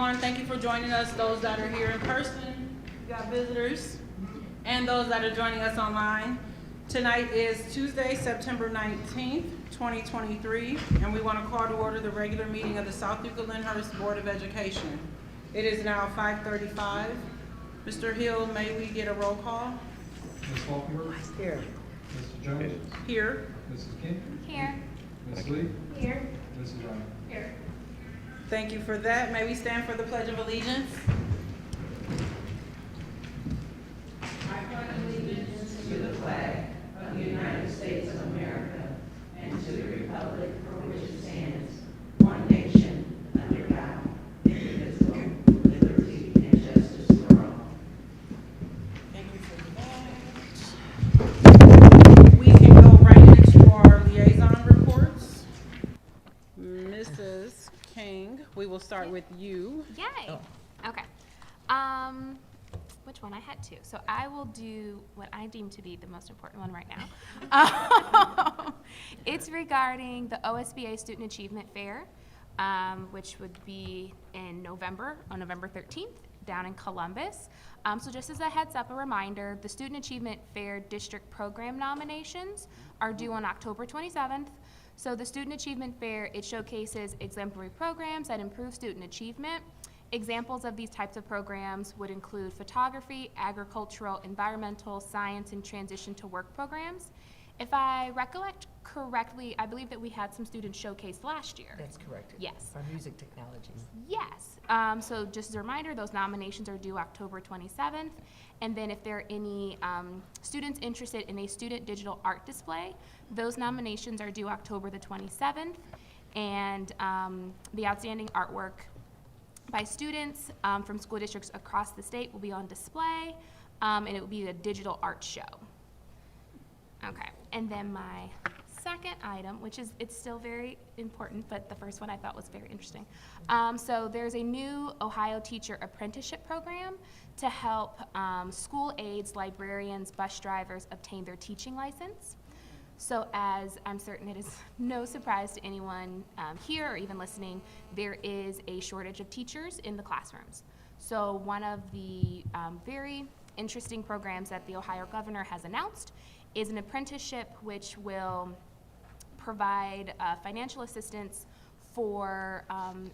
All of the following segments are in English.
everyone. Thank you for joining us, those that are here in person, we got visitors, and those that are joining us online. Tonight is Tuesday, September 19th, 2023, and we want to call to order the regular meeting of the South Euclid-Lyndhurst Board of Education. It is now 5:35. Mr. Hill, may we get a roll call? Ms. Falkenberg? Here. Mr. Jones? Here. Mrs. King? Here. Ms. Lee? Here. Mrs. Ryan? Here. Thank you for that. May we stand for the Pledge of Allegiance? I pledge allegiance to the flag of the United States of America and to the republic for which it stands, one nation, under God, indivisible, with liberty and justice for all. Thank you for that. We can go right into our liaison reports. Mrs. King, we will start with you. Yay. Oh. Okay. Which one? I had two. So I will do what I deem to be the most important one right now. It's regarding the OSBA Student Achievement Fair, which would be in November, on November 13th, down in Columbus. So just as a heads up, a reminder, the Student Achievement Fair District Program nominations are due on October 27th. So the Student Achievement Fair, it showcases exemplary programs that improve student achievement. Examples of these types of programs would include photography, agricultural, environmental, science, and transition to work programs. If I recollect correctly, I believe that we had some students showcased last year. That's correct. Yes. For music technologies. Yes. So just as a reminder, those nominations are due October 27th. And then if there are any students interested in a student digital art display, those nominations are due October the 27th. And the outstanding artwork by students from school districts across the state will be on display, and it will be a digital art show. Okay, and then my second item, which is, it's still very important, but the first one I thought was very interesting. So there's a new Ohio Teacher Apprenticeship Program to help school aides, librarians, bus drivers obtain their teaching license. So as I'm certain it is no surprise to anyone here or even listening, there is a shortage of teachers in the classrooms. So one of the very interesting programs that the Ohio governor has announced is an apprenticeship which will provide financial assistance for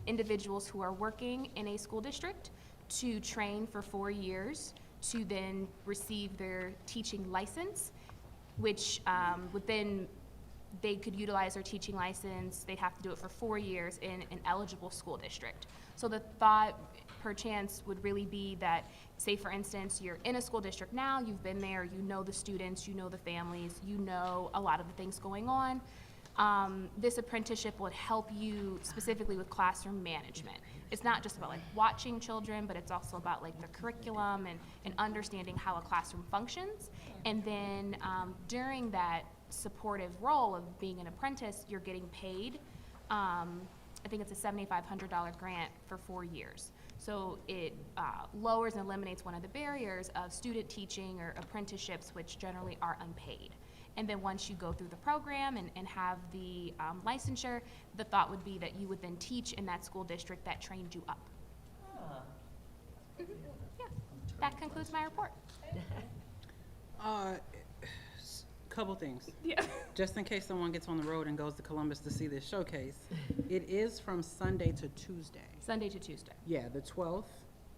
individuals who are working in a school district to train for 4 years to then receive their teaching license, which would then, they could utilize their teaching license. They'd have to do it for 4 years in an eligible school district. So the thought, perchance, would really be that, say for instance, you're in a school district now, you've been there, you know the students, you know the families, you know a lot of the things going on. This apprenticeship would help you specifically with classroom management. It's not just about like watching children, but it's also about like the curriculum and understanding how a classroom functions. And then during that supportive role of being an apprentice, you're getting paid. I think it's a $7,500 grant for 4 years. So it lowers and eliminates one of the barriers of student teaching or apprenticeships, which generally are unpaid. And then once you go through the program and have the licensure, the thought would be that you would then teach in that school district that trained you up. Yeah, that concludes my report. Couple things. Yeah. Just in case someone gets on the road and goes to Columbus to see this showcase, it is from Sunday to Tuesday. Sunday to Tuesday. Yeah, the 12th,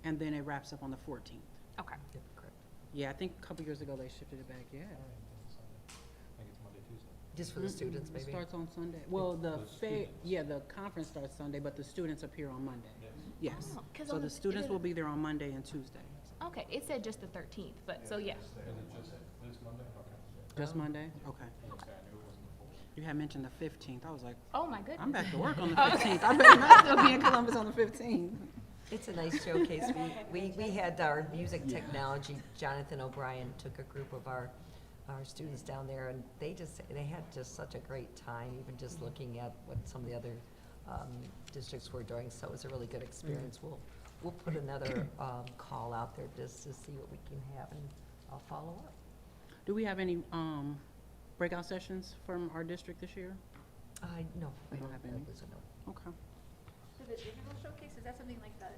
and then it wraps up on the 14th. Okay. Yep, correct. Yeah, I think a couple years ago they shifted it back, yeah. I think it's Monday, Tuesday. Just for the students, It maybe? starts on Sunday. Well, the The students. yeah, the conference starts Sunday, but the students appear on Monday. Yes. Yes. Oh, 'cause So on the the- students it will is- be there on Monday and Tuesday. Okay, it said just the 13th, but so yeah. Is it just this Monday? Okay. Just Oh. Monday? Okay. I was gonna say, I knew it wasn't the full. You had mentioned the 15th. I was like, Oh my goodness. I'm back to work on the Okay. 15th. I better not still be in Columbus on the 15th. It's a nice showcase. We had our music technology, Jonathan O'Brien took a group of our students down there, and they had just such a great time, even just looking at what some of the other districts were doing, so it was a really good experience. We'll put another call out there just to see what we can have, and I'll follow up. Do we have any breakout sessions from our district this year? No, We don't have any. that was a no. Okay. So the digital showcase, is that something like the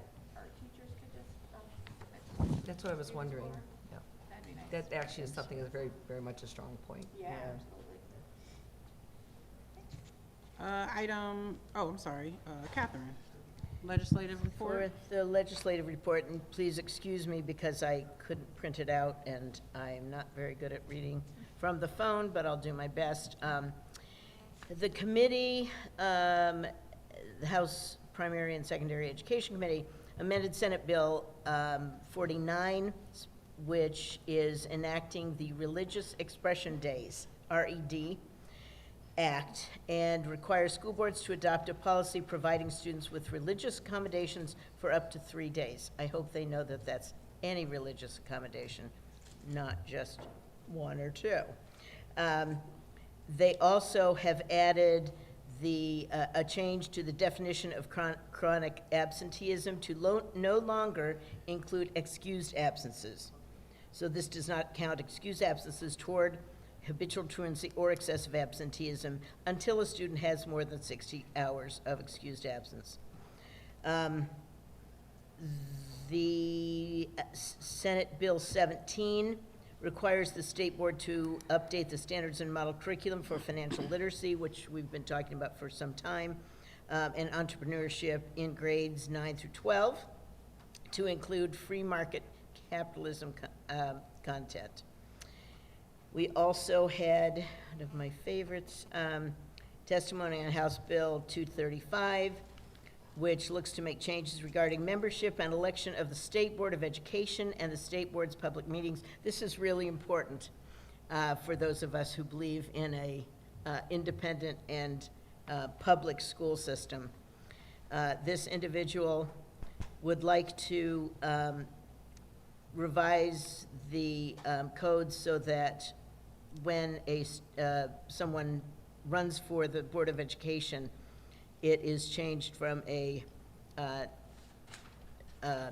That's what I was wondering, yeah. That'd be nice. That actually is something that's very, very much a strong point. Yeah, Yeah. absolutely. I'm sorry, Catherine, legislative report. For the legislative report, and please excuse me because I couldn't print it out, and I'm not very good at reading from the phone, but I'll do my best. The committee, the House Primary and Secondary Education Committee, amended Senate Bill 49, which is enacting the Religious Expression Days, RED, Act, and requires school boards to adopt a policy providing students with religious accommodations for up to 3 days. I hope they know that that's any religious accommodation, not just 1 or 2. They also have added a change to the definition of chronic absenteeism to no longer include excused absences. So this does not count excused absences toward habitual truancy or excessive absenteeism until a student has more than 60 hours of excused absence. The Senate Bill 17 requires the state board to update the standards and model curriculum for financial literacy, which we've been talking about for some time, and entrepreneurship in grades 9 through 12 to include free market capitalism content. We also had, one of my favorites, testimony on House Bill 235, which looks to make changes regarding membership and election of the State Board of Education and the State Board's public meetings. This is really important for those of us who believe in a independent and public school system. This individual would like to revise the code so that when someone runs for the Board of Education, it is changed from a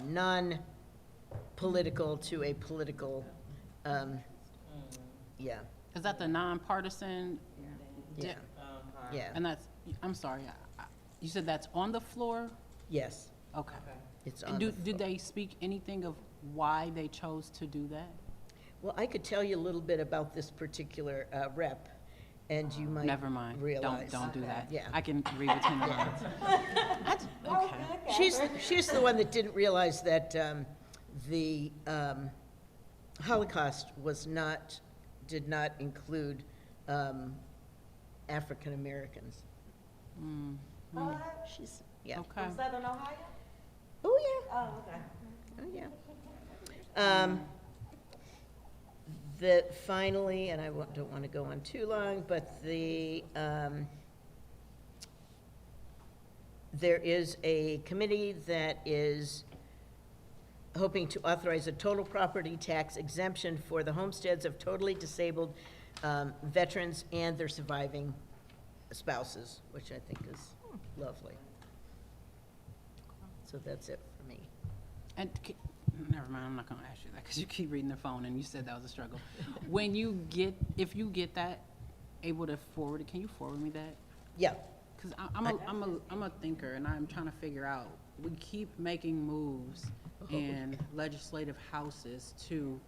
non-political to a political, yeah, Is that the nonpartisan? yeah, yeah, And that's, I'm sorry, you said that's on the floor? yes, Okay. it's And on the did they speak anything of why they chose to do that? Well, I could tell you a little bit about this particular rep, and you might Never mind. realize. Don't do that. Yeah. I can read between the lines. Okay. She's the one that didn't realize that the Holocaust did not include African Americans. She's, yeah. Okay. Southern Ohio? Oh, yeah. Oh, okay. Oh, yeah. Finally, and I don't want to go on too long, but there is a committee that is hoping to authorize a total property tax exemption for the homesteads of totally disabled veterans and their surviving spouses, which I think is lovely. So that's it for me. And, never mind, I'm not gonna ask you that, because you keep reading the phone, and you said that was a struggle. If you get that, able to forward it, can you forward me that? Yeah, Because I'm a thinker, and I'm trying to figure out, we keep making moves in legislative houses to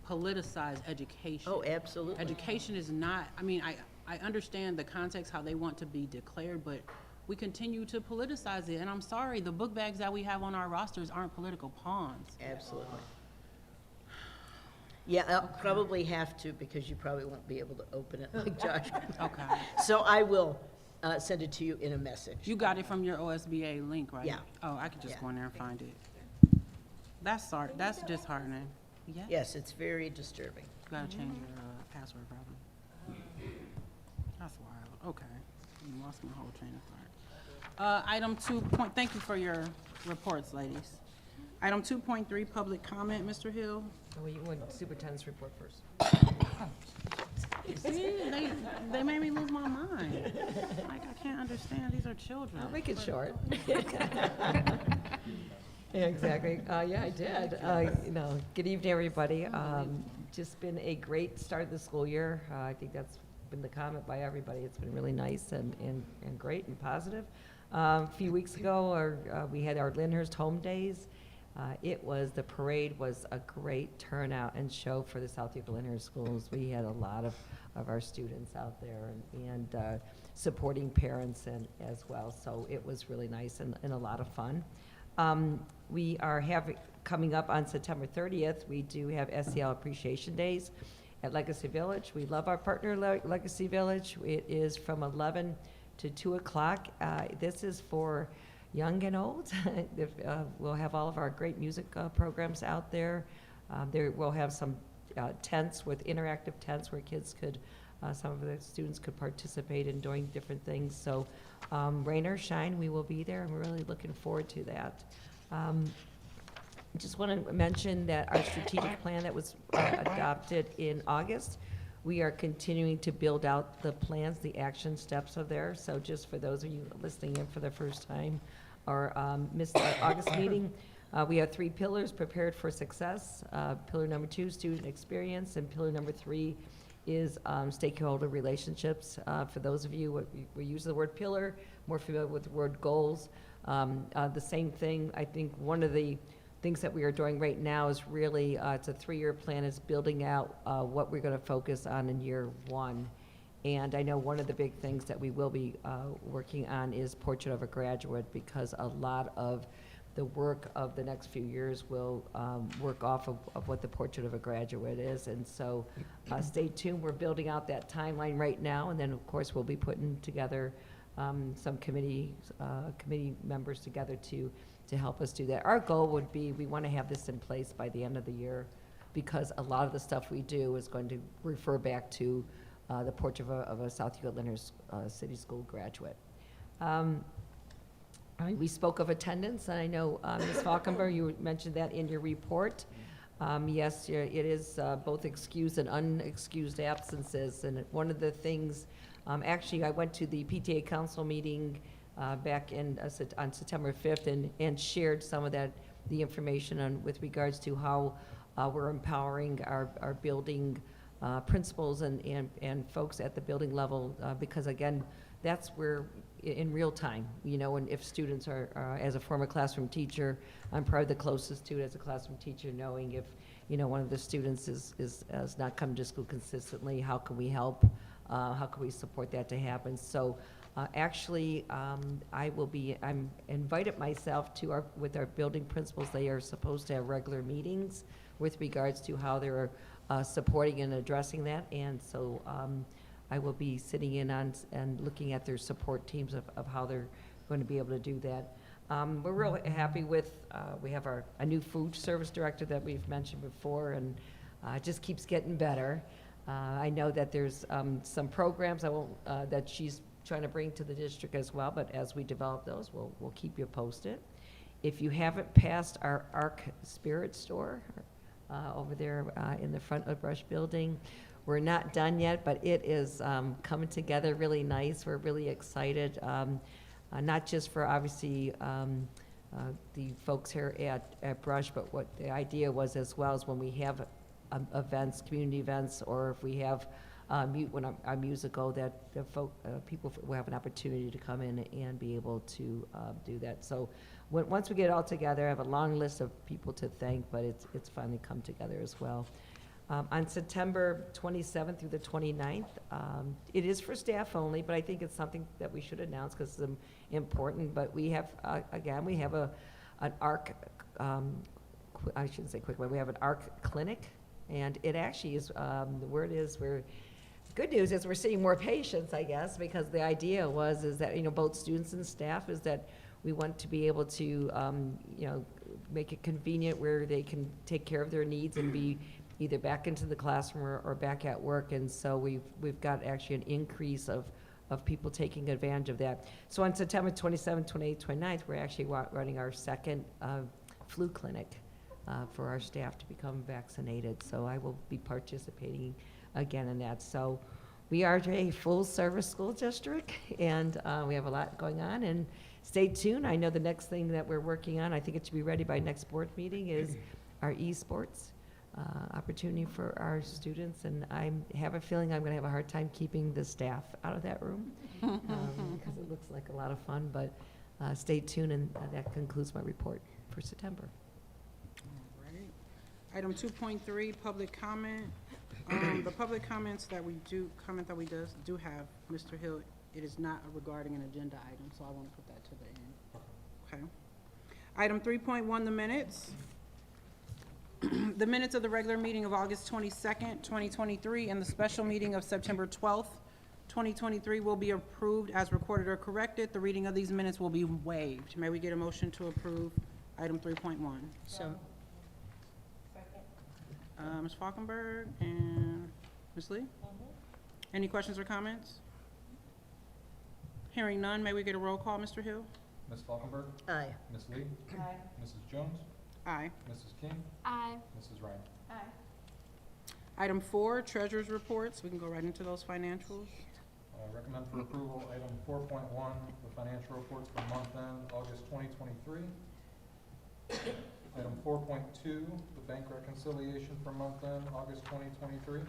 politicize education. oh, absolutely. Education is not, I mean, I understand the context, how they want to be declared, but we continue to politicize it, and I'm sorry, the book bags that we have on our rosters aren't political pawns. Absolutely. Yeah, I'll probably have to, because you probably won't be able to open it like Josh. Okay. So I will send it to you in a message. You got it from your OSBA link, right? Yeah. Oh, I could just Yeah. go in there and find it. That's disheartening. Yeah. Yes, it's very disturbing. You gotta change your password, probably. That's wild. Okay. I lost my whole train of thought. Item 2. Thank you for your reports, ladies. Item 2.3, public comment, Mr. Hill. Oh, you want superintendent's report first? See, they made me lose my mind. Like, I can't understand. These are children. I'll make it short. Yeah, exactly. Yeah, I did. Good evening, everybody. Just been a great start of the school year. I think that's been the comment by everybody. It's been really nice and great and positive. A few weeks ago, we had our Lyndhurst Home Days. The parade was a great turnout and show for the South Yuba Schools. We had a lot of our students out there and supporting parents and as well. So it was really nice and a lot of fun. We are coming up on September 30th, we do have SEL Appreciation Days at Legacy Village. We love our partner, Legacy Village. It is from 11 to 2 o'clock. This is for young and old. We'll have all of our great music programs out there. We'll have some tents with interactive tents where kids could, some of the students could participate in doing different things. So rain or shine, we will be there, and we're really looking forward to that. Just want to mention that our strategic plan that was adopted in August, we are continuing to build out the plans, the action steps are there. So just for those of you listening in for the first time or missed our August meeting, we have 3 pillars: prepared for success. Pillar number 2, student experience, and pillar number 3 is stakeholder relationships. For those of you, we use the word pillar, more familiar with the word goals. The same thing, I think one of the things that we are doing right now is really, it's a 3-year plan, is building out what we're going to focus on in year 1. And I know one of the big things that we will be working on is Portrait of a Graduate, because a lot of the work of the next few years will work off of what the Portrait of a Graduate is. And so stay tuned. We're building out that timeline right now, and then of course we'll be putting together some committee members together to help us do that. Our goal would be, we want to have this in place by the end of the year, because a lot of the stuff we do is going to refer back to the Portrait of a South Yuba Leonard City School graduate. We spoke of attendance, and I know, Ms. Falkenberg, you mentioned that in your report. Yes, it is both excused and unexcused absences, and one of the things, actually, I went to the PTA council meeting back on September 5th and shared some of the information with regards to how we're empowering our building principals and folks at the building level, because again, that's where, in real time, and if students are, as a former classroom teacher, I'm probably the closest to it as a classroom teacher, knowing if, one of the students is not come to school consistently, how can we help? How can we support that to happen? So actually, I'm invited myself with our building principals. They are supposed to have regular meetings with regards to how they're supporting and addressing that. And so I will be sitting in on and looking at their support teams of how they're going to be able to do that. We're real happy with, we have a new food service director that we've mentioned before, and just keeps getting better. I know that there's some programs that she's trying to bring to the district as well, but as we develop those, we'll keep you posted. If you haven't passed our ARC Spirit store over there in the front of Brush Building, we're not done yet, but it is coming together really nice. We're really excited, not just for obviously the folks here at Brush, but what the idea was as well as when we have events, community events, or if we have when our musical, that the people will have an opportunity to come in and be able to do that. So once we get it all together, I have a long list of people to thank, but it's finally come together as well. On September 27th through the 29th, it is for staff only, but I think it's something that we should announce because it's important. But we have, again, we have an ARC, I shouldn't say quick, but we have an ARC clinic, and it actually is, the word is, good news is we're seeing more patients, I guess, because the idea is that, both students and staff, is that we want to be able to, make it convenient where they can take care of their needs and be either back into the classroom or back at work. And so we've got actually an increase of people taking advantage of that. So on September 27th, 28th, 29th, we're actually running our second flu clinic for our staff to become vaccinated. So I will be participating again in that. So we are a full-service school district, and we have a lot going on. And stay tuned. I know the next thing that we're working on, I think it should be ready by next board meeting, is our esports opportunity for our students. And I have a feeling I'm going to have a hard time keeping the staff out of that room because it looks like a lot of fun. But stay tuned, and that concludes my report for September. Item 2.3, public comment. The public comments that we do have, Mr. Hill, it is not regarding an agenda item, so I want to put that to the end. Okay. Item 3.1, the minutes. The minutes of the regular meeting of August 22nd, 2023, and the special meeting of September 12th, 2023 will be approved as recorded or corrected. The reading of these minutes will be waived. May we get a motion to approve item 3.1? So, Ms. Falkenberg and Ms. Lee? Any questions or comments? Hearing none, may we get a roll call, Mr. Hill? Ms. Falkenberg, aye. Ms. Lee, Mrs. Jones, Aye. Mrs. King, Aye. Mrs. Ryan. Item 4, treasurer's reports. We can go right into those financials. Recommend for approval, item 4.1, the financial reports for month end, August 2023. Item 4.2, the bank reconciliation for month end, August 2023.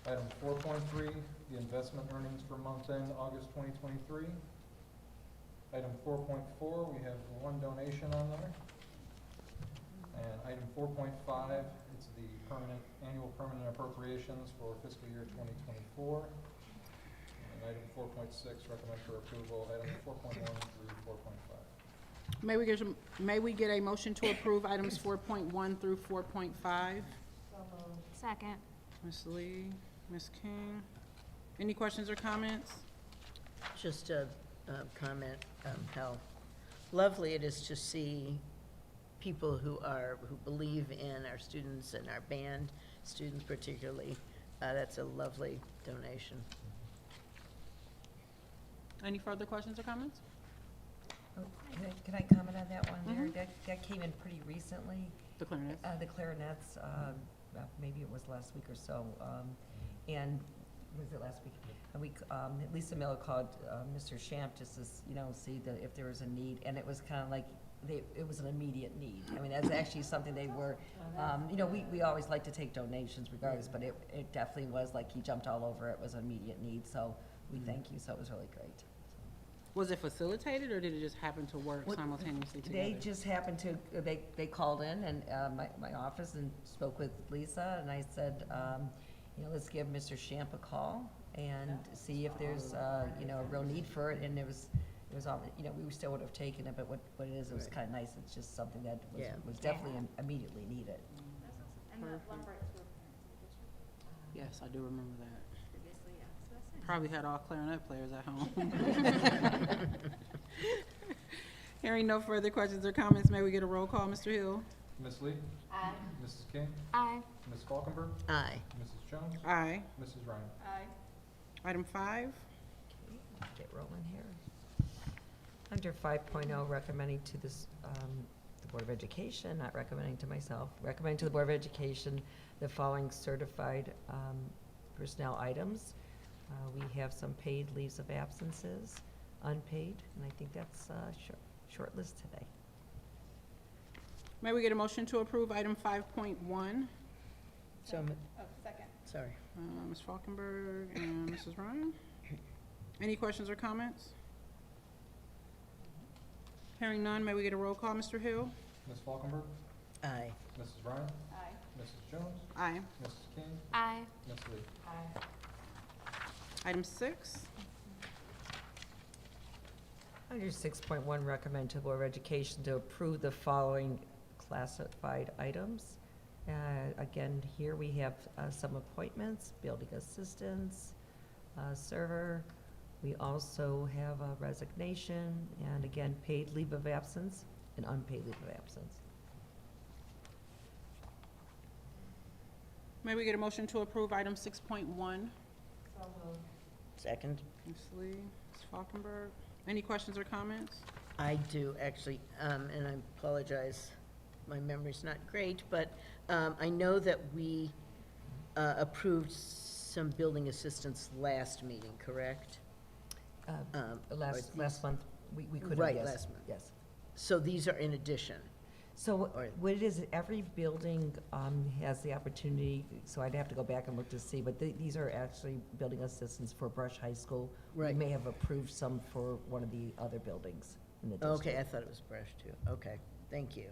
Item 4.3, the investment earnings for month end, August 2023. Item 4.4, we have one donation on there. And item 4.5, it's the annual permanent appropriations for fiscal year 2024. And item 4.6, recommend for approval, item 4.1 through 4.5. May we get a motion to approve items 4.1 through 4.5? Second. Ms. Lee, Ms. King. Any questions or comments? Just a comment, how lovely it is to see people who believe in our students and our band students particularly. That's a lovely donation. Any further questions or comments? Oh, can I comment on that one there? Mhm. That came in pretty recently. The clarinets? The clarinets, maybe it was last week or so, and, was it last week? And Lisa Miller called Mr. Shamp just to, see that if there was a need, and it was kind of like, it was an immediate need. I mean, that's actually something they were, we always like to take donations regardless, but it definitely was like he jumped all over it, was an immediate need, so we thank you, so it was really great. Was it facilitated, or did it just happen to work Well, simultaneously together? They just happened to, they called in and, my office and spoke with Lisa, and I said, let's give Mr. Shamp a call and see if there's, a real need for it, and it was all, we still would have taken it, but what it is, it was Right. kind of nice, it's just something that Yeah. was definitely immediately needed. And the Perfect. Lombards were parents Yes, I do remember that. previously, yeah, so that's nice. Probably had all clarinet players at home. Hearing no further questions or comments, may we get a roll call, Mr. Hill? Ms. Lee, Aye. Mrs. King, Aye. Ms. Falkenberg, Aye. Mrs. Jones, Aye. Mrs. Ryan. Aye. Item 5, Get rolling here. Under 5.0, recommending to this, the Board of Education, not recommending to myself, recommending to the Board of Education the following certified personnel items. We have some paid leaves of absences, unpaid, and I think that's a short list today. may we get a motion to approve item 5.1? So, Oh, second. sorry. Ms. Falkenberg and Mrs. Ryan. Any questions or comments? Hearing none, may we get a roll call, Mr. Hill? Ms. Falkenberg, Aye. Mrs. Ryan, Aye. Mrs. Jones, Aye. Mrs. King, Aye. Ms. Lee. Item 6, Under 6.1, recommend to the Board of Education to approve the following classified items. Again, here we have some appointments, building assistants, server. We also have a resignation, and again, paid leave of absence and unpaid leave of absence. may we get a motion to approve item 6.1? Second. Ms. Lee, Ms. Falkenberg. Any questions or comments? I do, actually, and I apologize, my memory's not great, but I know that we approved some building assistance last meeting, correct? Last these- month, we could have, Right, yes. last month. Yes. So these are in addition? So Or- what it is, every building has the opportunity, so I'd have to go back and look to see, but these are actually building assistants for Brush High School. Right. We may have approved some for one of the other buildings in the district. Okay, I thought it was brush too. Okay, thank you.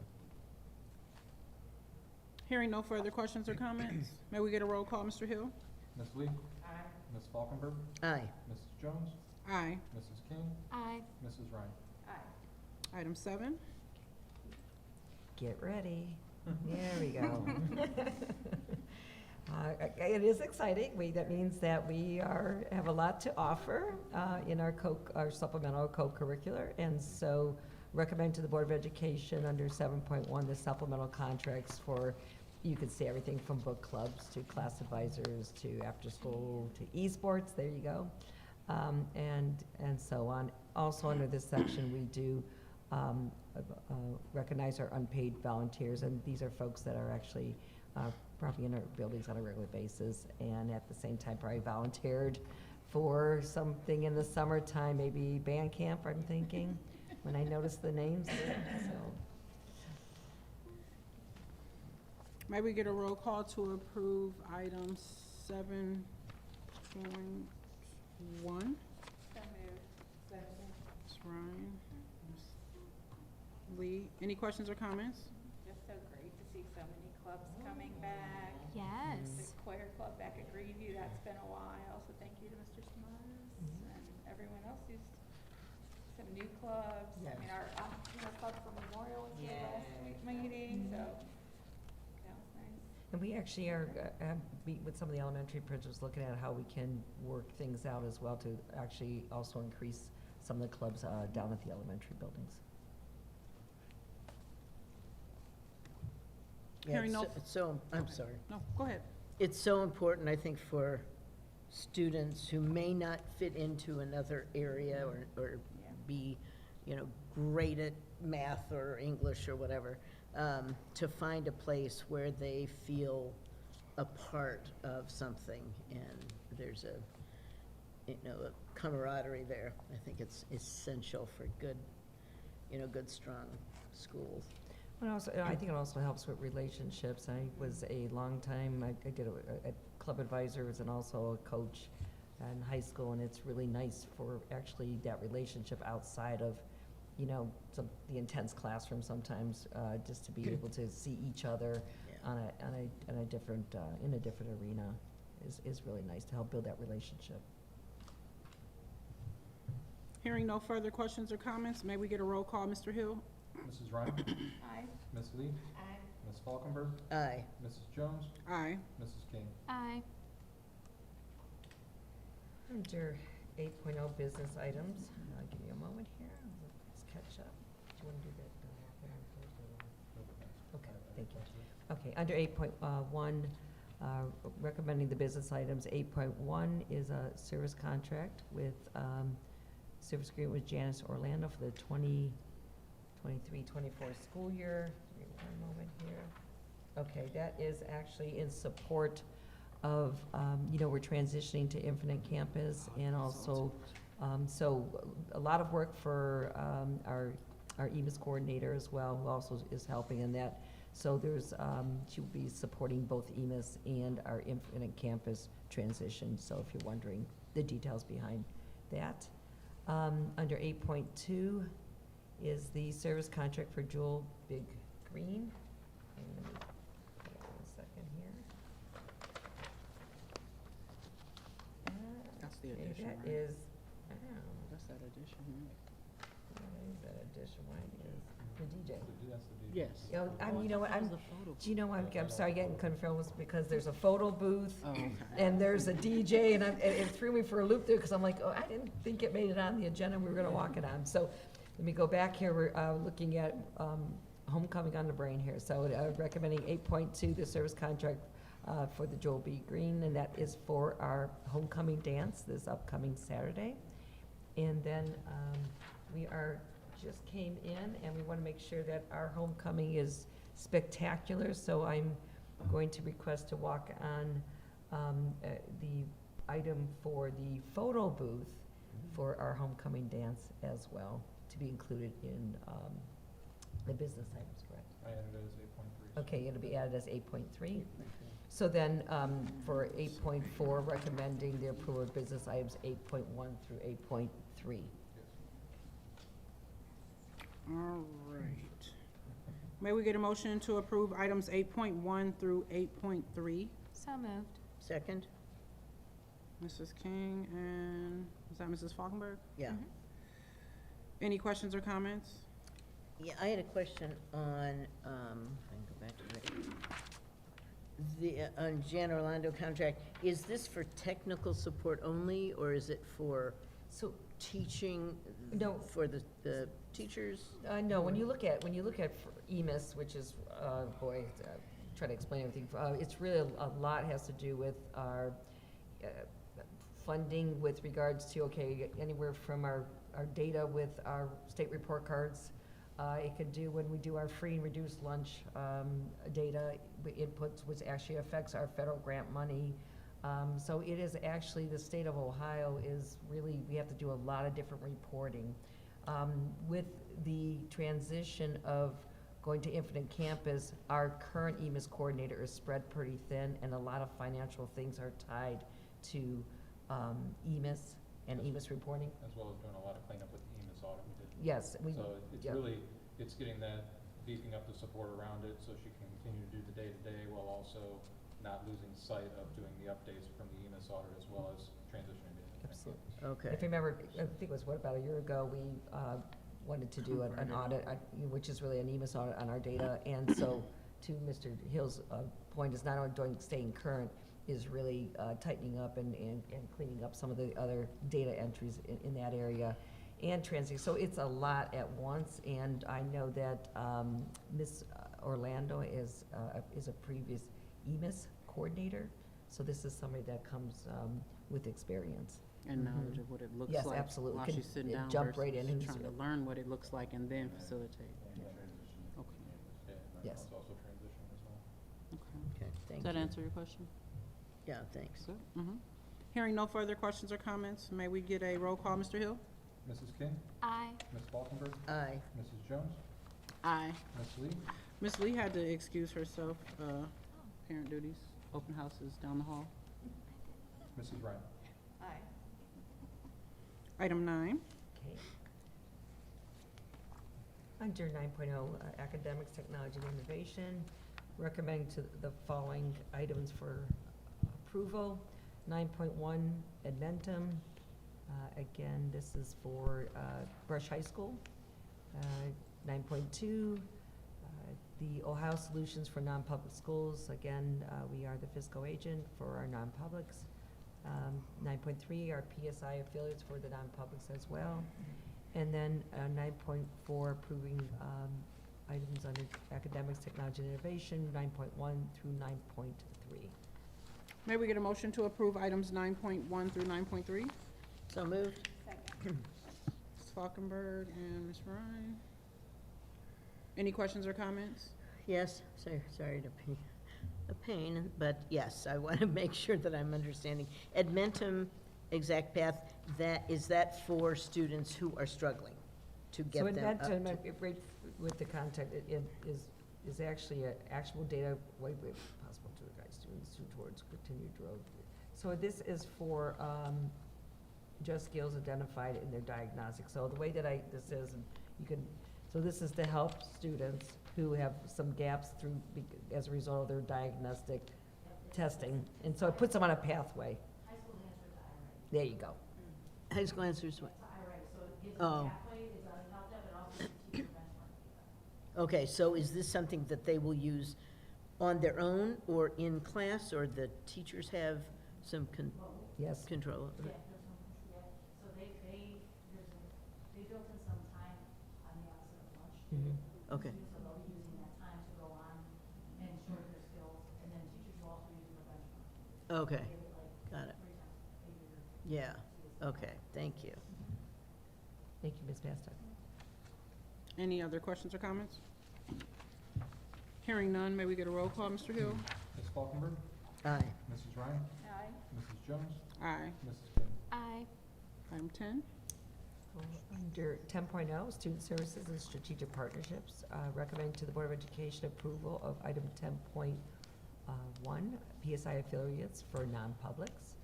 Hearing no further questions or comments, may we get a roll call, Mr. Hill? Ms. Lee? Aye. Ms. Falkenberg? Aye. Mrs. Jones? Aye. Mrs. King? Aye. Mrs. Ryan? Aye. Item 7, Get ready. There we go. It is exciting. That means that we have a lot to offer in our supplemental co-curricular. And so recommend to the Board of Education under 7.1, the supplemental contracts for, you could say everything from book clubs to class advisors to after school to esports, there you go. And so on. Also under this section, we do recognize our unpaid volunteers, and these are folks that are actually probably in our buildings on a regular basis, and at the same time probably volunteered for something in the summertime, maybe band camp, I'm thinking, when I noticed the names there, so. may we get a roll call to approve item 7.1? So moved. Ms. Ryan, Ms. Lee, any questions or comments? Just so great to see so many clubs coming back. The Yes. choir club back at Greenview, that's been a while, so thank you to Mr. Smuts and everyone else who's, some new clubs. I mean, our club for Memorial was here last week meeting, so that was nice. And we actually are, meet with some of the elementary principals, looking at how we can work things out as well to actually also increase some of the clubs down at the elementary buildings. Yeah, Hearing no- I'm sorry. No, go ahead. It's so important, I think, for students who may not fit into another area or Yeah. be, great at math or English or whatever, to find a place where they feel a part of something and there's a camaraderie there. I think it's essential for good, strong schools. But also, I think it also helps with relationships. I was a long time, I did a club advisors and also a coach in high school, and it's really nice for actually that relationship outside of, the intense classroom sometimes, just to be able to see each other Yeah. on a different, in a different arena is really nice to help build that relationship. Hearing no further questions or comments, may we get a roll call, Mr. Hill? Mrs. Ryan? Aye. Ms. Lee? Aye. Ms. Falkenberg? Aye. Mrs. Jones? Aye. Mrs. King? Aye. Under 8.0 business items, give me a moment here, let's catch up. Do you want to do that? Okay, thank you. Okay, under 8.1, recommending the business items, 8.1 is a service contract with, service agreement with Janice Orlando for the 2023-24 school year. Give me one moment here. Okay, that is actually in support of, we're transitioning to Infinite Campus, and also, so a lot of work for our EMIS coordinator as well, who also is helping in that. So there's, she will be supporting both EMIS and our Infinite Campus transition, so if you're wondering the details behind that. Under 8.2 is the service contract for Jewel Big Green. And let me hold on a second here. That's the Okay, addition, that right? is, That's that addition, what is that addition? Why is the DJ? That's the DJ. Yes. You know what, I'm, do you know what, I'm sorry, getting confused because there's a photo booth Oh, okay. and there's a DJ, and it threw me for a loop there, because I'm like, oh, I didn't think it made it on the agenda, we were gonna walk it on. So, let me go back here, we're, looking at, homecoming on the brain here. So, recommending 8.2, the service contract, for the Joel B. Green, and that is for our homecoming dance this upcoming Saturday. And then, we just came in, and we wanna make sure that our homecoming is spectacular, so I'm going to request to walk on, the item for the photo booth for our homecoming dance as well, to be included in the business items, correct? I added it as 8.3. Okay, it'll be added as 8.3. So then, for 8.4, recommending the approval of business items 8.1 through 8.3. All right. May we get a motion to approve items 8.1 through 8.3? So moved. Second? Mrs. King and, is that Mrs. Falkenberg? Yeah. Any questions or comments? Yeah, I had a question on, if I can go back to it. On Jan Orlando contract, is this for technical support only, or is it for So, teaching? No. For the teachers? no, when you look at EMIS, which is, try to explain everything, it's really, a lot has to do with our funding with regards to, okay, anywhere from our data with our state report cards. It could do when we do our free and reduced lunch data inputs, which actually affects our federal grant money. So it is actually, the state of Ohio is really, we have to do a lot of different reporting. With the transition of going to Infinite Campus, our current EMIS coordinator is spread pretty thin, and a lot of financial things are tied to EMIS and EMIS reporting. As well as doing a lot of cleanup with the EMIS audit we did. Yes, So it's yeah. really, it's getting that, beefing up the support around it so she can continue to do the day-to-day while also not losing sight of doing the updates from the EMIS audit as well as transitioning to Infinite Absolutely. Campus. Okay. If you remember, I think it was, about a year ago, we wanted to do an audit, which is really an EMIS audit on our data. And so, to Mr. Hill's point, is not only staying current, is really tightening up and cleaning up some of the other data entries in that area, and transiting. So it's a lot at once, and I know that Ms. Orlando is a previous EMIS coordinator, so this is somebody that comes with experience. And knowledge of what it looks Yes, like. absolutely. While Can she's sitting down jump right in versus and trying to learn what it looks like and then facilitate. Okay, Yeah, and Yes. it's also transitioning as well. okay. Okay, Does thank that you. answer your question? Yeah, thanks. Good. Hearing no further questions or comments, may we get a roll call, Mr. Hill? Mrs. King, Aye. Ms. Falkenberg, Aye. Mrs. Jones, Aye. Ms. Lee, Ms. Lee had to excuse herself, parent duties, open houses down the hall. Mrs. Ryan. Aye. Item 9. Okay. Under 9.0, academics, technology, and innovation, recommend to the following items for approval. 9.1, Admentum. Again, this is for Brush High School. 9.2, the Ohio Solutions for Non-Public Schools. Again, we are the fiscal agent for our non-publics. 9.3, our PSI affiliates for the non-publics as well. And then 9.4, approving items under academics, technology, and innovation, 9.1 through 9.3. May we get a motion to approve items 9.1 through 9.3? So moved? Second. Ms. Falkenberg and Ms. Ryan. Any questions or comments? Yes, sorry to be a pain, but yes, I want to make sure that I'm understanding. Admentum Exact Path, is that for students who are struggling to get So them up to? right with the contact, it is actually actual data, way possible to guide students towards continued growth. So this is for just skills identified in their diagnostic. So the way that this is, you can, so this is to help students who have some gaps as a result of their diagnostic testing. And so it puts them on a pathway. There you go. High school answers what? Oh. Okay, so is this something that they will use on their own or in class, or the teachers have some Yes. control of it? So they built in some time on the outside of lunch. Mhm. Okay, So they'll be using that time to go on and shorten their skills, and then teachers will also use it for benchmarking. okay, Give it like got it. 3 times a year. Yeah, okay, thank you. Thank you, Ms. Bastock. Any other questions or comments? Hearing none, may we get a roll call, Mr. Hill? Ms. Falkenberg, Aye. Mrs. Ryan, Aye. Mrs. Jones, Aye. Mrs. King. Aye. Item 10. Under 10.0, Student Services and Strategic Partnerships, recommend to the Board of Education approval of item 10.1, PSI affiliates for non-publics.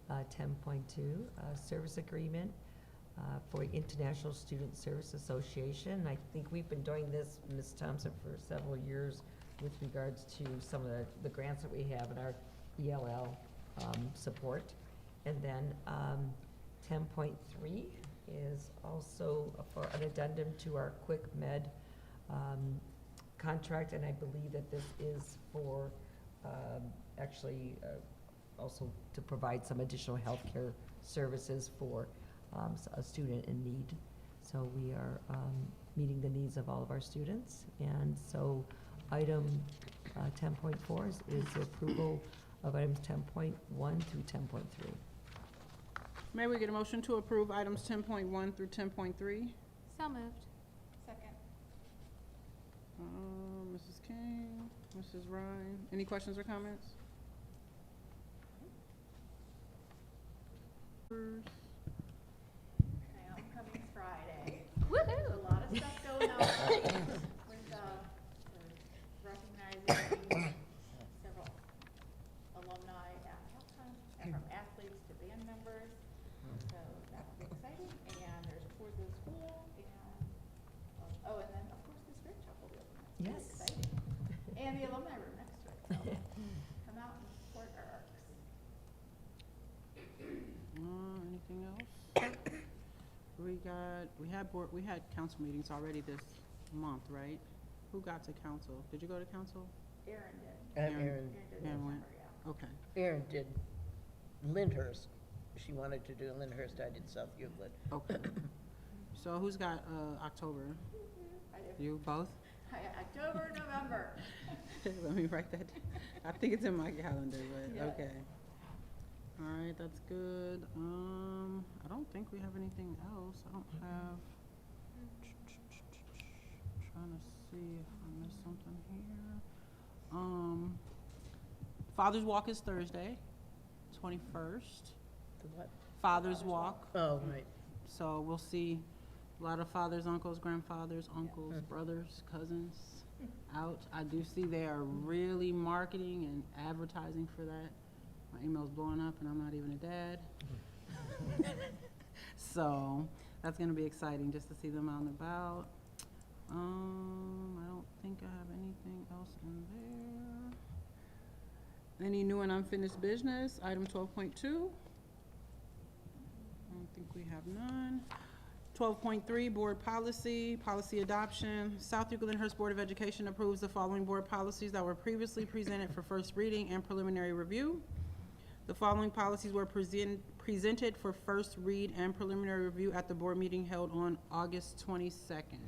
10.2, service agreement for International Student Service Association. I think we've been doing this, Ms. Thompson, for several years with regards to some of the grants that we have in our ELL support. And then 10.3 is also for an addendum to our Quick Med contract, and I believe that this is for actually also to provide some additional healthcare services for a student in need. So we are meeting the needs of all of our students, and so item 10.4 is the approval of items 10.1 through 10.3. May we get a motion to approve items 10.1 through 10.3? So moved. Second. Mrs. King, Mrs. Ryan, any questions or comments? Okay, homecoming's Friday. There's a lot of stuff going on with, we're recognizing several alumni at halftime, and from athletes to band members. So that'll be exciting, and there's tours of the school, and, oh, and then, of course, the spirit shop will be open. That's really Yes. exciting. And the alumni room next to it, so come out and support our arcs. Anything else? We had council meetings already this month, right? Who got to council? Did you go to council? Aaron did. Aaron, Aaron did Aaron went. September, yeah. Okay. Aaron did Lyndhurst. She wanted to do Lyndhurst, I did South Euclid. Okay. So who's got October? I do. You both? October, November. Let me write that down. I think it's in my calendar, but Yeah. okay. All right, that's good. I don't think we have anything else. I don't have. Trying to see if I missed something here. Father's Walk is Thursday, 21st. The what? Father's Walk. Oh, right. So we'll see a lot of fathers, uncles, grandfathers, uncles, brothers, cousins out. I do see they are really marketing and advertising for that. My email's blowing up and I'm not even a dad. So that's gonna be exciting just to see them out and about. I don't think I have anything else in there. Any new and unfinished business? Item 12.2. I don't think we have none. 12.3, board policy, policy adoption. South Euclid Lyndhurst Board of Education approves the following board policies that were previously presented for first reading and preliminary review. The following policies were presented for first read and preliminary review at the board meeting held on August 22nd.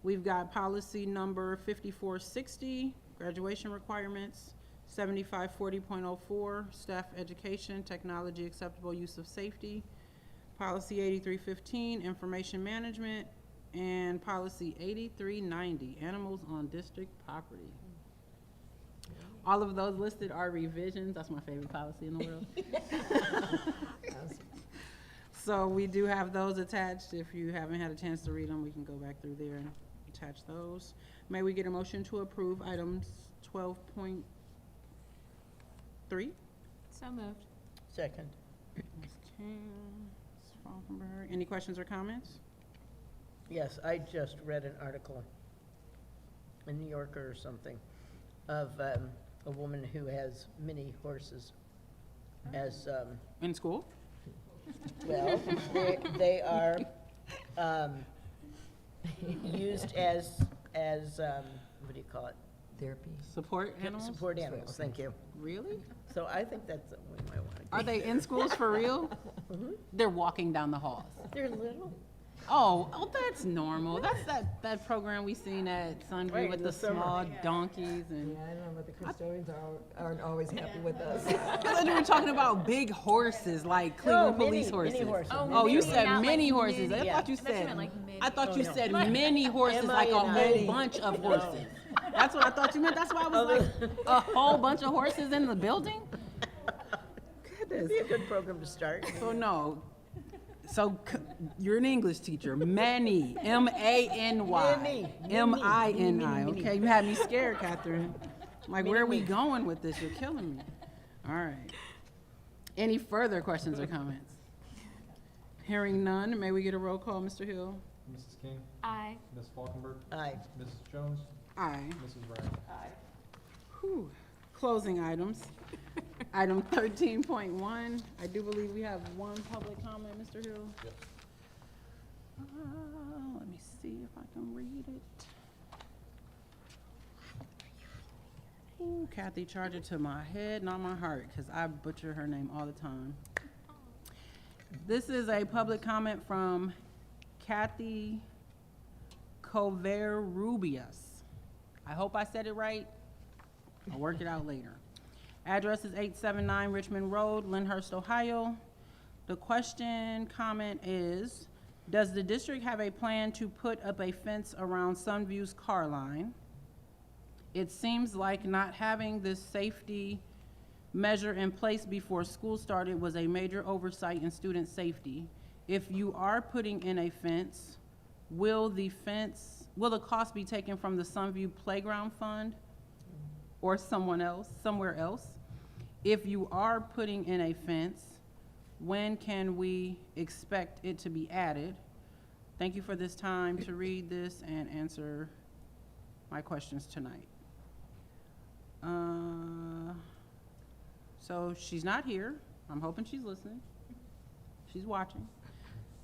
We've got policy number 5460, graduation requirements, 7540.04, staff education, technology acceptable use of safety, policy 8315, information management, and policy 8390, animals on district property. All of those listed are revisions. That's my favorite policy in the world. So we do have those attached. If you haven't had a chance to read them, we can go back through there and attach those. May we get a motion to approve items 12.3? So moved. Second. Ms. King, Ms. Falkenberg. Any questions or comments? Yes, I just read an article in New Yorker or something of a woman who has mini horses as, In school? well, they are used as, what do you call it? Therapy. Support animals? Support animals, thank you. Really? So I think that's something we might want to do. Are they in schools for real? They're walking down the halls. They're little. Oh, that's normal. That's that program we seen at Sunview Right, with in the the summer. small donkeys and. Yeah, I don't know, but the custodians aren't always happy with us. I thought you were talking about big horses, like Cleveland No, police mini horses. horses. Oh, you mini, said not mini like horses. mini. I Yeah. thought you I thought you said. meant like mini. I thought you no. said mini horses, like a whole M-I-N-I. bunch of horses. That's what I thought you meant. That's why I was like, a whole bunch of horses in the building. Goodness. Be a good program to start. So no. So you're an English teacher. Many. M-A-N-Y. Mini. M-I-N-I. Mini. Okay, you had me scared, Catherine. Like, where are we Mini. going with this? You're killing me. All right. Any further questions or comments? Hearing none, may we get a roll call, Mr. Hill? Mrs. King, Aye. Ms. Falkenberg, Aye. Mrs. Jones, Aye. Mrs. Ryan. Whew. Closing items. Item 13.1, I do believe we have one public comment, Mr. Hill. Yep. Let me see if I can read it. Ooh, Kathy, charge it to my head, not my heart, because I butcher her name all the time. This is a public comment from Kathy Covarrubias. I hope I said it right. I'll work it out later. Address is 879 Richmond Road, Lyndhurst, Ohio. The comment is, does the district have a plan to put up a fence around Sunview's car line? It seems like not having this safety measure in place before school started was a major oversight in student safety. If you are putting in a fence, will the cost be taken from the Sunview Playground Fund or somewhere else? If you are putting in a fence, when can we expect it to be added? Thank you for this time to read this and answer my questions tonight. So she's not here. I'm hoping she's listening. She's watching.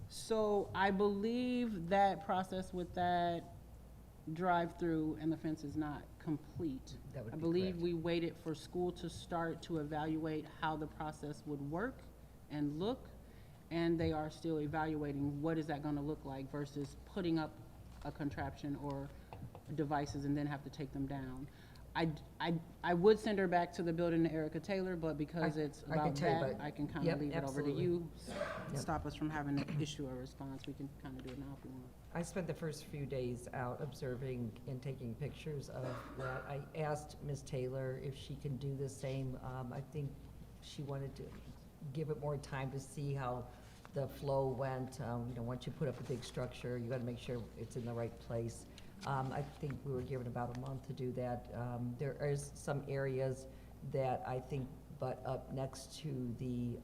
So I believe that process with that drive-through and the fence is not complete. That would I be believe correct. we waited for school to start to evaluate how the process would work and look, and they are still evaluating what is that gonna look like versus putting up a contraption or devices and then have to take them down. I would send her back to the building to Erica Taylor, but because it's I can about tell you that, about- I can kind Yep, of leave it over to absolutely. you. Yep. Stop us from having to issue a response. We can kind of do it now if you want. I spent the first few days out observing and taking pictures of that. I asked Ms. Taylor if she can do the same. I think she wanted to give it more time to see how the flow went. Once you put up a big structure, you gotta make sure it's in the right place. I think we were given about a month to do that. There is some areas that I think butt up next to the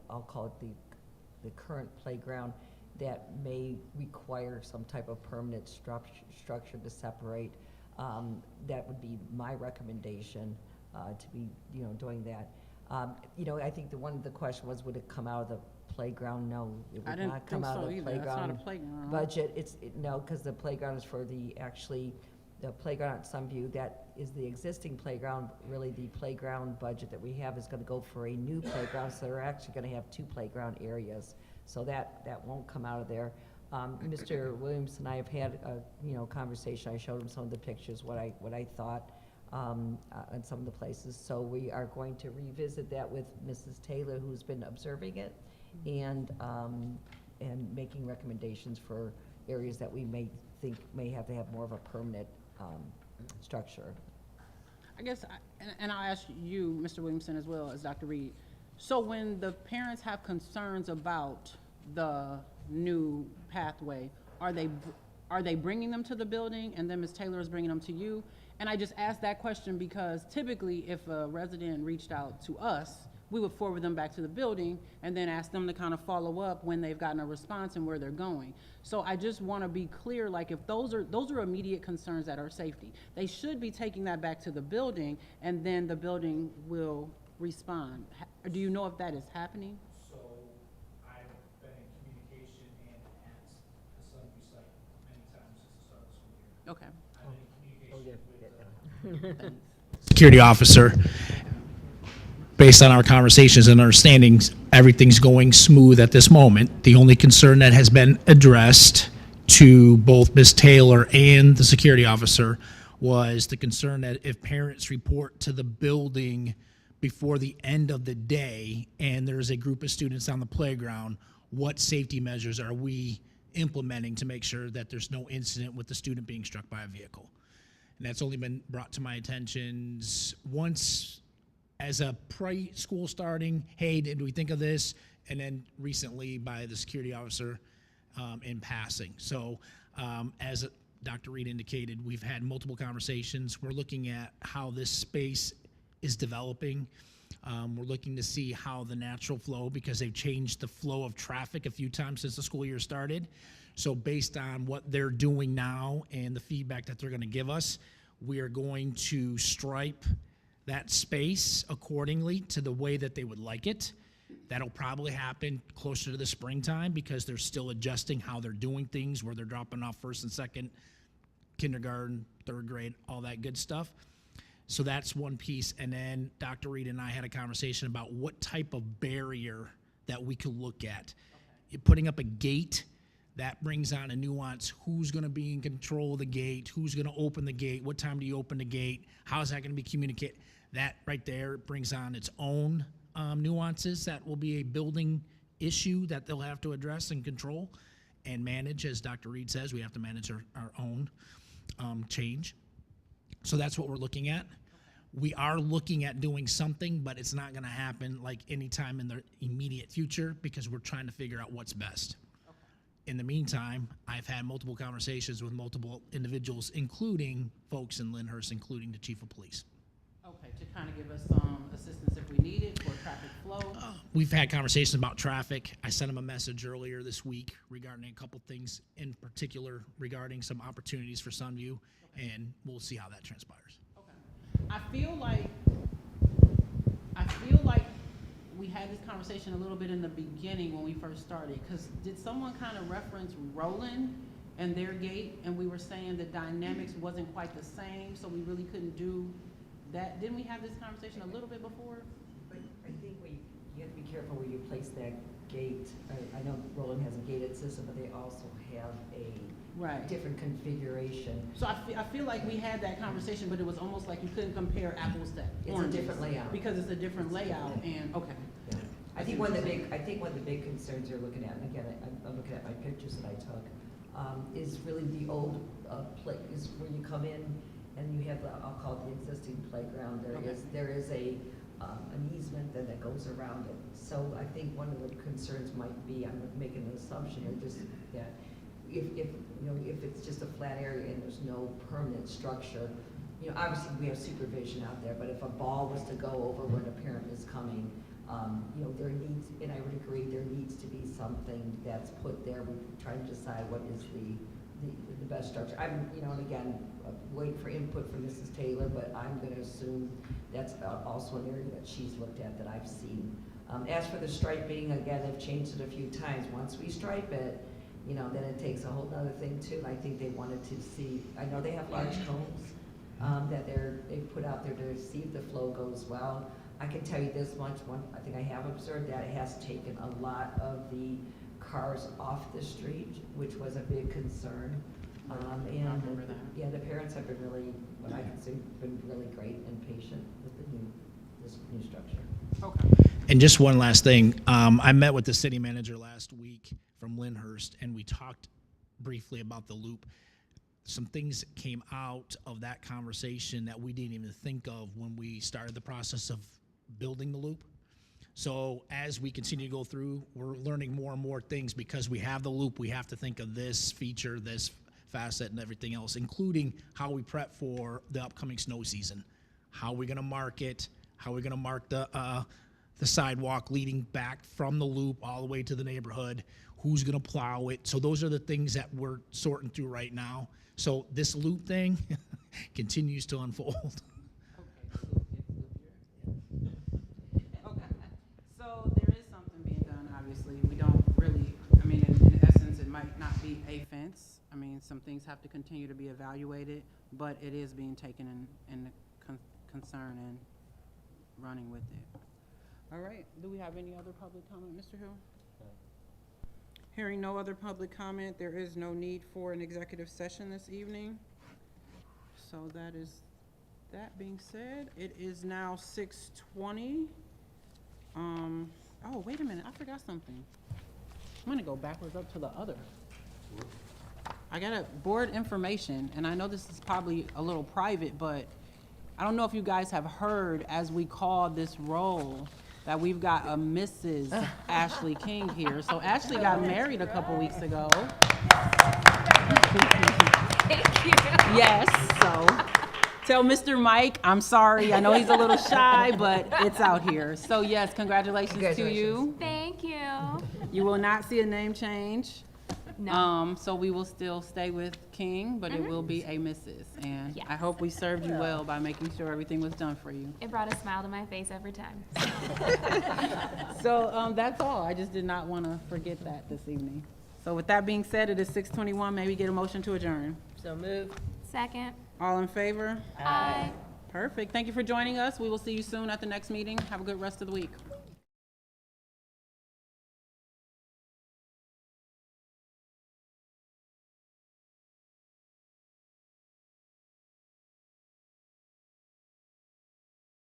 I'll call it the current playground that may require some type of permanent structure to separate. That would be my recommendation, to be, doing that. I think one of the question was, would it come out of the playground? No, it I would didn't not come think out so of the either. That's not a playground playground. budget. No, because the playground is for the playground at Sunview. That is the existing playground. Really, the playground budget that we have is gonna go for a new playground, so they're actually gonna have 2 playground areas. So that won't come out of there. Mr. Williams and I have had a, conversation. I showed him some of the pictures, what I thought, in some of the places. So we are going to revisit that with Mrs. Taylor, who's been observing it, and making recommendations for areas that we may think may have to have more of a permanent, structure. I guess, and I'll ask you, Mr. Williamson, as well as Dr. Reed. So when the parents have concerns about the new pathway, are they bringing them to the building and then Ms. Taylor is bringing them to you? And I just asked that question because typically if a resident reached out to us, we would forward them back to the building and then ask them to kind of follow up when they've gotten a response and where they're going. So I just want to be clear, like if those are immediate concerns that are safety, they should be taking that back to the building and then the building will respond. Do you know if that is happening? So I've been in communication and at the Sunview site many times since the start of the school year. Okay. I've been in communication with security officer. Based on our conversations and understandings, everything's going smooth at this moment. The only concern that has been addressed to both Ms. Taylor and the security officer was the concern that if parents report to the building before the end of the day and there's a group of students on the playground, what safety measures are we implementing to make sure that there's no incident with the student being struck by a vehicle? And that's only been brought to my attention once as a pre-school starting, hey, did we think of this? And then recently by the security officer in passing. So as Dr. Reed indicated, we've had multiple conversations. We're looking at how this space is developing. We're looking to see how the natural flow, because they've changed the flow of traffic a few times since the school year started. So based on what they're doing now and the feedback that they're going to give us, we are going to stripe that space accordingly to the way that they would like it. That'll probably happen closer to the springtime because they're still adjusting how they're doing things, where they're dropping off first and second, kindergarten, third grade, all that good stuff. So that's one piece. And then Dr. Reed and I had a conversation about what type of barrier that we could look at. Putting up a gate, that brings on a nuance. Who's going to be in control of the gate? Who's going to open the gate? What time do you open the gate? How's that going to be communicated? That right there brings on its own nuances. That will be a building issue that they'll have to address and control and manage. As Dr. Reed says, we have to manage our own change. So that's what we're looking at. We are looking at doing something, but it's not going to happen like anytime in the immediate future because we're trying to figure out what's best. In the meantime, I've had multiple conversations with multiple individuals, including folks in Lyndhurst, including the chief of police. Okay, to kind of give us some assistance if we need it for traffic flow. We've had conversations about traffic. I sent him a message earlier this week regarding a couple things, in particular regarding some opportunities for Sunview, and we'll see how that transpires. Okay. I feel like we had this conversation a little bit in the beginning when we first started, because did someone kind of reference Roland and their gate, and we were saying the dynamics wasn't quite the same, so we really couldn't do that? Didn't we have this conversation a little bit before? But I think you have to be careful where you place that gate. I know Roland has a gated system, but they also have a Right. different configuration. So I feel like we had that conversation, but it was almost like you couldn't compare apples to It's a oranges. different layout. Because it's a different layout, and, okay. Yeah. I think one of the big concerns you're looking at, and again, I'm looking at my pictures that I took, is really the old place where you come in and you have I'll call it the existing playground. There is an easement then that goes around it. So I think one of the concerns might be, I'm making an assumption here, just that if it's just a flat area and there's no permanent structure, obviously we have supervision out there, but if a ball was to go over when a parent is coming, there needs, and I would agree, there needs to be something that's put there. We're trying to decide what is the best structure. I'm, and again, waiting for input from Mrs. Taylor, but I'm going to assume that's also an area that she's looked at that I've seen. As for the striping, again, they've changed it a few times. Once we stripe it, then it takes a whole other thing too. I think they wanted to see, I know they have large cones that they put out there to see if the flow goes well. I can tell you this much, I think I have observed that it has taken a lot of the cars off the street, which was a big concern. I remember that. Yeah, the parents have been really, what I can say, been really great and patient with this new structure. Okay. And just one last thing, I met with the city manager last week from Lyndhurst, and we talked briefly about the loop. Some things came out of that conversation that we didn't even think of when we started the process of building the loop. So as we continue to go through, we're learning more and more things because we have the loop. We have to think of this feature, this facet, and everything else, including how we prep for the upcoming snow season. How are we going to mark it? How are we going to mark the sidewalk leading back from the loop all the way to the neighborhood? Who's going to plow it? So those are the things that we're sorting through right now. So this loop thing continues to unfold. Okay, so there is something being done, obviously. We don't really, in essence, it might not be a fence. Some things have to continue to be evaluated, but it is being taken in concern and running with it. All right, do we have any other public comment, Mr. Hill? Hearing no other public comment, there is no need for an executive session this evening. So that being said, it is now 6:20. Oh, wait a minute, I forgot something. I'm gonna go backwards up to the other. I got a board information, and I know this is probably a little private, but I don't know if you guys have heard, as we call this role, that we've got a Mrs. Ashley King here. So Ashley got married a couple weeks ago. Thank you. Yes, so Tell Mr. Mike, I'm sorry. I know he's a little shy, but it's out here. So yes, congratulations to you. Thank you. You will not see a name change. No. So we will still stay with King, but it will be a Mrs. And I Yes. hope we served you well by making sure everything was done for you. It brought a smile to my face every time. So that's all. I just did not want to forget that this evening. So with that being said, it is 6:21. May we get a motion to adjourn? So moved. Second. All in favor? Aye. Perfect. Thank you for joining us. We will see you soon at the next meeting. Have a good rest of the week.